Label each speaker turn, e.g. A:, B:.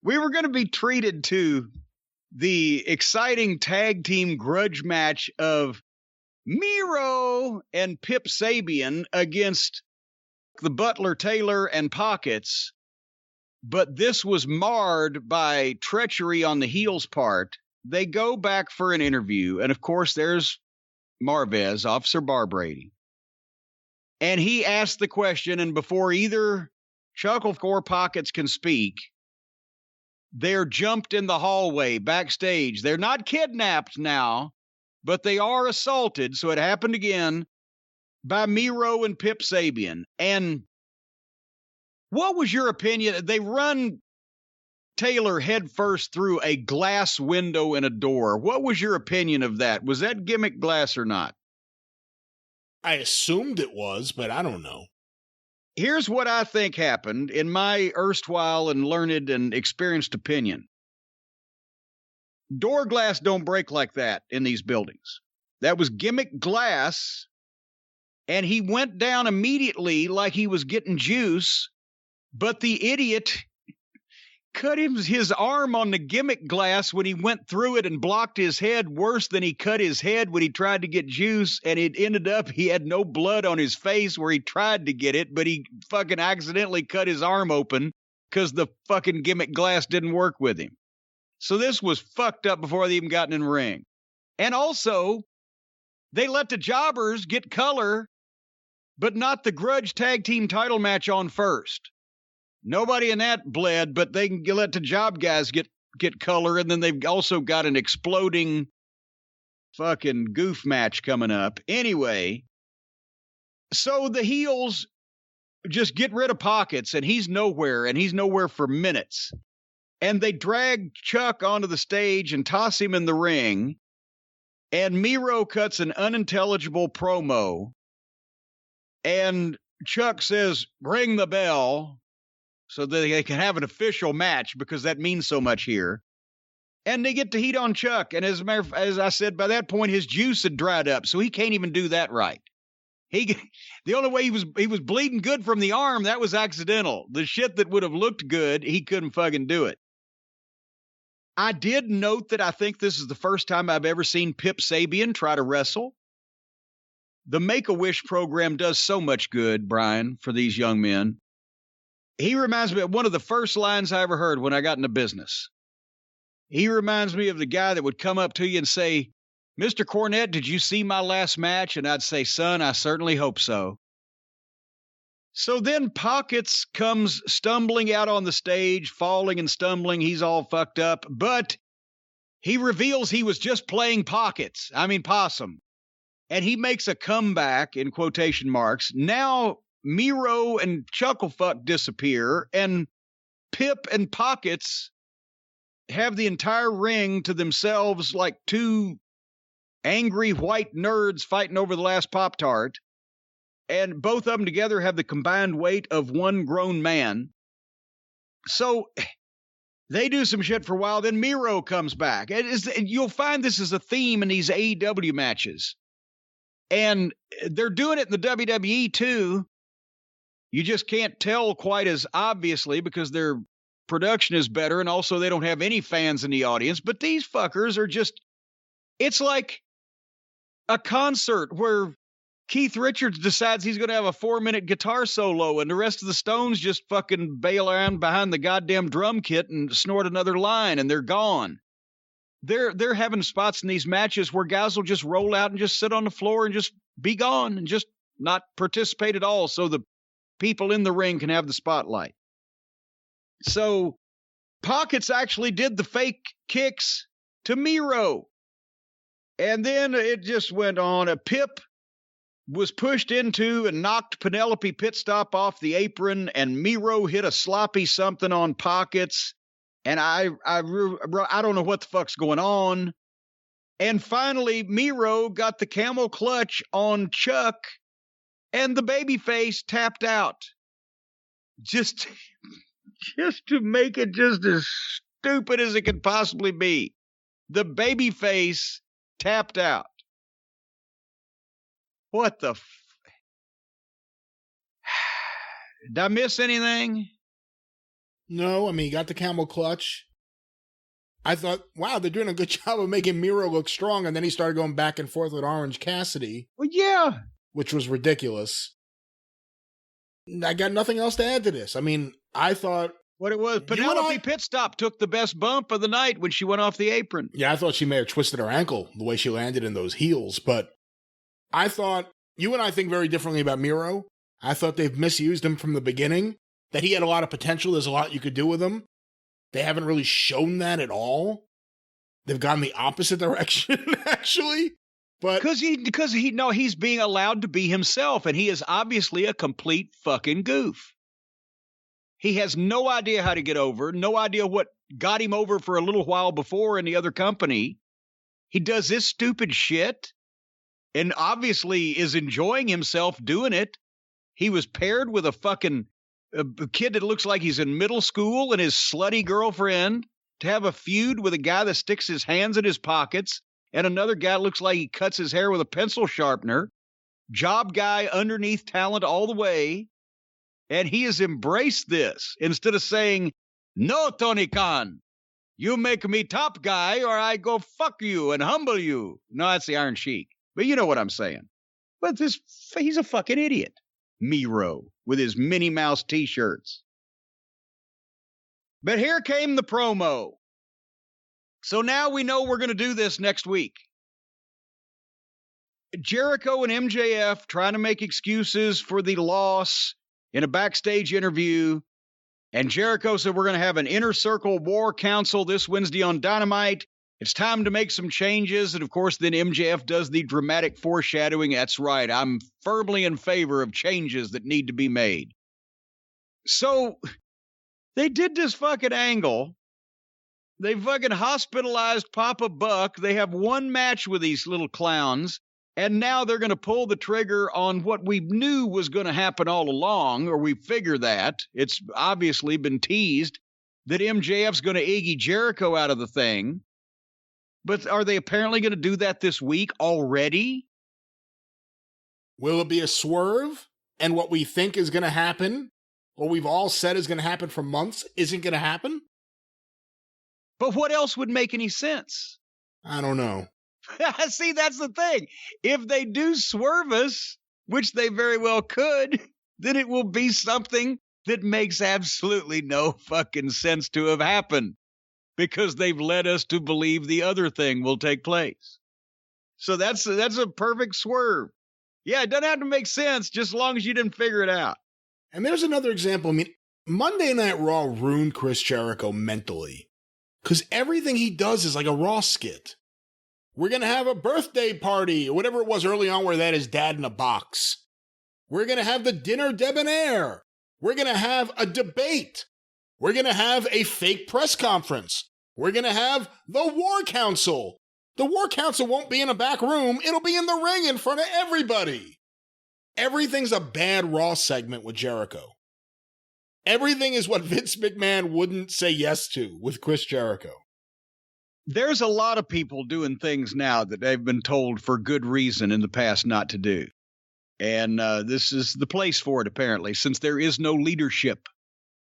A: we were going to be treated to the exciting tag team grudge match of Miro and Pip Sabian against the Butler, Taylor, and Pockets. But this was marred by treachery on the heels' part. They go back for an interview. And, of course, there's Marvez, Officer Barbrady. And he asked the question, and before either Chuckle or Pockets can speak, they're jumped in the hallway backstage. They're not kidnapped now, but they are assaulted. So it happened again by Miro and Pip Sabian. And what was your opinion? They run Taylor headfirst through a glass window in a door. What was your opinion of that? Was that gimmick glass or not?
B: I assumed it was, but I don't know.
A: Here's what I think happened in my erstwhile and learned and experienced opinion. Door glass don't break like that in these buildings. That was gimmick glass, and he went down immediately like he was getting juice, but the idiot cut his arm on the gimmick glass when he went through it and blocked his head worse than he cut his head when he tried to get juice, and it ended up he had no blood on his face where he tried to get it, but he fucking accidentally cut his arm open because the fucking gimmick glass didn't work with him. So this was fucked up before they even got in the ring. And also, they let the jobbers get color, but not the grudge tag team title match on first. Nobody in that bled, but they can let the job guys get color, and then they've also got an exploding fucking goof match coming up. Anyway, so the heels just get rid of Pockets, and he's nowhere for minutes. And they drag Chuck onto the stage and toss him in the ring, and Miro cuts an unintelligible promo, and Chuck says, "Ring the bell," so that they can have an official match because that means so much here. And they get to heat on Chuck. And as I said, by that point, his juice had dried up, so he can't even do that right. The only way he was bleeding good from the arm, that was accidental. The shit that would have looked good, he couldn't fucking do it. I did note that I think this is the first time I've ever seen Pip Sabian try to wrestle. The Make-A-Wish program does so much good, Brian, for these young men. He reminds me of one of the first lines I ever heard when I got into business. He reminds me of the guy that would come up to you and say, "Mr. Cornette, did you see my last match?" And I'd say, "Son, I certainly hope so." So then Pockets comes stumbling out on the stage, falling and stumbling. He's all fucked up, but he reveals he was just playing possum. And he makes a comeback in quotation marks. Now Miro and Chucklefuck disappear, and Pip and Pockets have the entire ring to themselves like two angry white nerds fighting over the last Pop-Tart. And both of them together have the combined weight of one grown man. So they do some shit for a while. Then Miro comes back. You'll find this is a theme in these AEW matches. And they're doing it in the WWE too. You just can't tell quite as obviously because their production is better, and also they don't have any fans in the audience. But these fuckers are just, it's like a concert where Keith Richards decides he's going to have a 4-minute guitar solo, and the rest of the Stones just fucking bail around behind the goddamn drum kit and snort another line, and they're gone. They're having spots in these matches where guys will just roll out and just sit on the floor and just be gone and just not participate at all, so the people in the ring can have the spotlight. So Pockets actually did the fake kicks to Miro. And then it just went on. A Pip was pushed into and knocked Penelope Pitstop off the apron, and Miro hit a sloppy something on Pockets. And I don't know what the fuck's going on. And finally, Miro got the camel clutch on Chuck, and the babyface tapped out. Just to make it just as stupid as it could possibly be. The babyface tapped out. What the Did I miss anything?
B: No, I mean, he got the camel clutch. I thought, wow, they're doing a good job of making Miro look strong, and then he started going back and forth with Orange Cassidy.
A: Well, yeah.
B: Which was ridiculous. I got nothing else to add to this. I mean, I thought...
A: What it was, Penelope Pitstop took the best bump of the night when she went off the apron.
B: Yeah, I thought she may have twisted her ankle the way she landed in those heels, but I thought, you and I think very differently about Miro. I thought they've misused him from the beginning, that he had a lot of potential. There's a lot you could do with him. They haven't really shown that at all. They've gone the opposite direction, actually. But
A: because he's being allowed to be himself, and he is obviously a complete fucking goof. He has no idea how to get over, no idea what got him over for a little while before in the other company. He does this stupid shit and obviously is enjoying himself doing it. He was paired with a fucking kid that looks like he's in middle school and his slutty girlfriend to have a feud with a guy that sticks his hands in his pockets and another guy that looks like he cuts his hair with a pencil sharpener. Job guy underneath talent all the way. And he has embraced this instead of saying, no, Tony Khan, you make me top guy or I go fuck you and humble you. No, that's the Iron Sheik. But you know what I'm saying. But he's a fucking idiot. Miro with his Minnie Mouse t-shirts. But here came the promo. So now we know we're going to do this next week. Jericho and MJF trying to make excuses for the loss in a backstage interview, and Jericho said we're going to have an Inner Circle War Council this Wednesday on Dynamite. It's time to make some changes, and of course then MJF does the dramatic foreshadowing. That's right, I'm firmly in favor of changes that need to be made. So they did this fucking angle. They fucking hospitalized Papa Buck. They have one match with these little clowns. And now they're going to pull the trigger on what we knew was going to happen all along, or we figure that. It's obviously been teased that MJF's going to Iggy Jericho out of the thing. But are they apparently going to do that this week already?
B: Will it be a swerve? And what we think is going to happen, what we've all said is going to happen for months, isn't going to happen?
A: But what else would make any sense?
B: I don't know.
A: See, that's the thing. If they do swerve us, which they very well could, then it will be something that makes absolutely no fucking sense to have happened because they've led us to believe the other thing will take place. So that's a perfect swerve. Yeah, it doesn't have to make sense just as long as you didn't figure it out.
B: And there's another example. I mean, Monday Night Raw ruined Chris Jericho mentally because everything he does is like a Raw skit. We're going to have a birthday party, or whatever it was early on where they had his dad in a box. We're going to have the dinner debonair. We're going to have a debate. We're going to have a fake press conference. We're going to have the War Council. The War Council won't be in a back room. It'll be in the ring in front of everybody. Everything's a bad Raw segment with Jericho. Everything is what Vince McMahon wouldn't say yes to with Chris Jericho.
A: There's a lot of people doing things now that they've been told for good reason in the past not to do. And this is the place for it, apparently, since there is no leadership